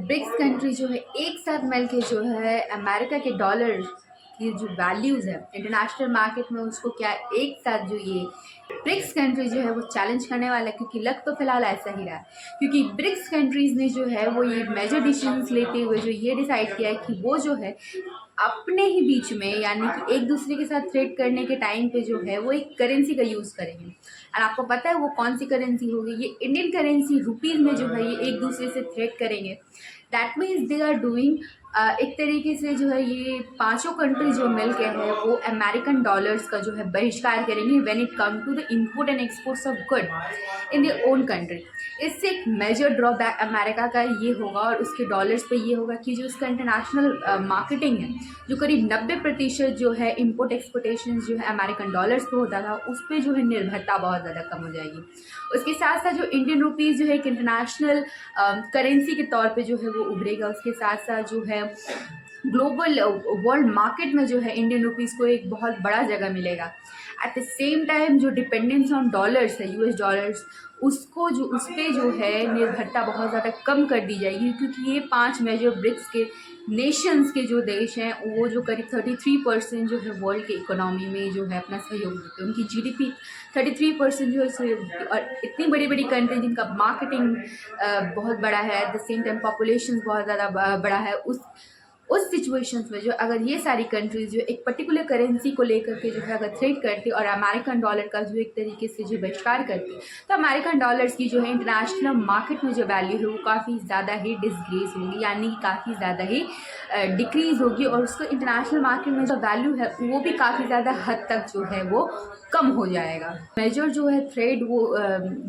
BRICS country जो है एक साथ मिल के जो है अमेरिका के डॉलर की जो वैल्यूज़ है इंटरनेशनल मार्केट में उसको क्या एक साथ जो ये ब्रिक्स कंट्री जो है वो चैलेंज करने वाला है, क्योंकि लग तो फिलहाल ऐसा ही रहा है। क्योंकि ब्रिक्स कंट्रीज़ ने जो है वो ये मेजर डिसीजंस लेते हुए जो ये डिसाइड किया है कि वो जो है अपने ही बीच में यानी कि एक दूसरे के साथ ट्रेड करने के टाइम पे जो है वो एक करेंसी का यूज़ करेंगे। और आपको पता है वो कौन सी करेंसी होगी? ये इंडियन करेंसी रुपीज़ में जो है ये एक दूसरे से ट्रेड करेंगे। That means they are doing एक तरीके से जो है ये पांचों कंट्री जो मिल के है वो अमेरिकन डॉलर्स का जो है बहिष्कार करेंगे when it come to the import and exports of good in their own country. इससे एक मेजर ड्रॉबैक अमेरिका का ये होगा और उसके डॉलर्स पे ये होगा कि जो उसका इंटरनेशनल मार्केटिंग है जो करीब 90% जो है इम्पोर्ट एक्सपोर्टेशन जो है अमेरिकन डॉलर्स पे होता था उस पर जो है निर्भरता बहुत ज़्यादा कम हो जाएगी। उसके साथ साथ जो इंडियन रुपीज़ जो है एक इंटरनेशनल करेंसी के तौर पे जो है वो उभरेगा। उसके साथ साथ जो है ग्लोबल वर्ल्ड मार्केट में जो है इंडियन रुपीज़ को एक बहुत बड़ा जगह मिलेगा। एट द सेम टाइम जो डिपेंडेंस ऑन डॉलर्स है यूएस डॉलर्स उसको जो उस पर जो है निर्भरता बहुत ज़्यादा कम कर दी जाएगी, क्योंकि ये 5 मेजर ब्रिक्स के नेशंस के जो देश हैं वो जो करीब 33% जो है वर्ल्ड के इकोनॉमी में जो है अपना सहयोग देते हैं। उनकी जीडीपी 33% जो है सहयोग देती है। और इतनी बड़ी बड़ी कंट्री जिनका मार्केटिंग बहुत बड़ा है, at the same time population बहुत ज़्यादा बड़ा है, उस सिचुएशंस में जो अगर ये सारी कंट्रीज जो एक पर्टिकुलर करेंसी को लेकर के जो है अगर थ्रेड करती और अमेरिकन डॉलर का जो एक तरीके से जो बहिष्कार करती तो अमेरिकन डॉलर्स की जो है इंटरनेशनल मार्केट में जो वैल्यू है वो काफ़ी ज़्यादा ही डिसग्रेस होगी, यानी कि काफ़ी ज़्यादा ही डिक्रीज़ होगी और उसको इंटरनेशनल मार्केट में जो वैल्यू है वो भी काफ़ी ज़्यादा हद तक जो है वो कम हो जाएगा। मेजर जो है थ्रेड वो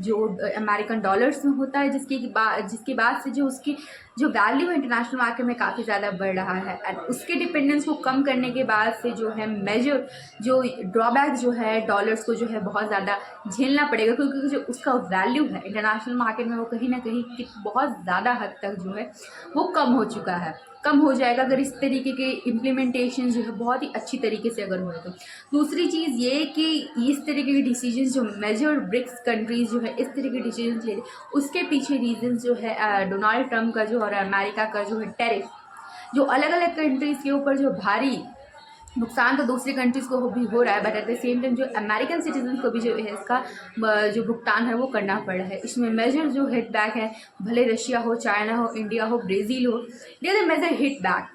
जो अमेरिकन डॉलर्स में होता है जिसके बाद से जो उसकी जो वैल्यू इंटरनेशनल मार्केट में काफ़ी ज़्यादा बढ़ रहा है एंड उसके डिपेंडेंस को कम करने के बाद से जो है मेजर जो ड्रॉबैक जो है डॉलर्स को जो है बहुत ज़्यादा झेलना पड़ेगा, क्योंकि जो उसका वैल्यू है इंटरनेशनल मार्केट में वो कहीं ना कहीं बहुत ज़्यादा हद तक जो है वो कम हो चुका है, कम हो जाएगा अगर इस तरीके के इम्प्लीमेंटेशन जो है बहुत ही अच्छी तरीके से अगर हो तो। दूसरी चीज़ ये कि इस तरीके के डिसीजंस जो मेजर ब्रिक्स कंट्रीज जो है इस तरीके के डिसीजंस ले उसके पीछे रीजन जो है डोनाल्ड ट्रंप का जो और अमेरिका का जो है टैरिफ जो अलग अलग कंट्रीज़ के ऊपर जो भारी नुकसान तो दूसरी कंट्रीज़ को भी हो रहा है, but at the same time जो अमेरिकन सिटीजन को भी जो है इसका जो भुगतान है वो करना पड़ रहा है। इसमें मेजर जो हिट बैक है, भले रशिया हो, चाइना हो, इंडिया हो, ब्राज़ील हो, they are the major hit back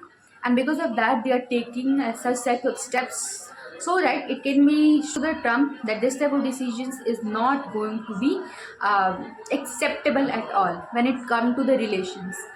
and because of that they are taking such type of steps so that it can be to the Trump that this type of decisions is not going to be acceptable at all when it comes to the relations.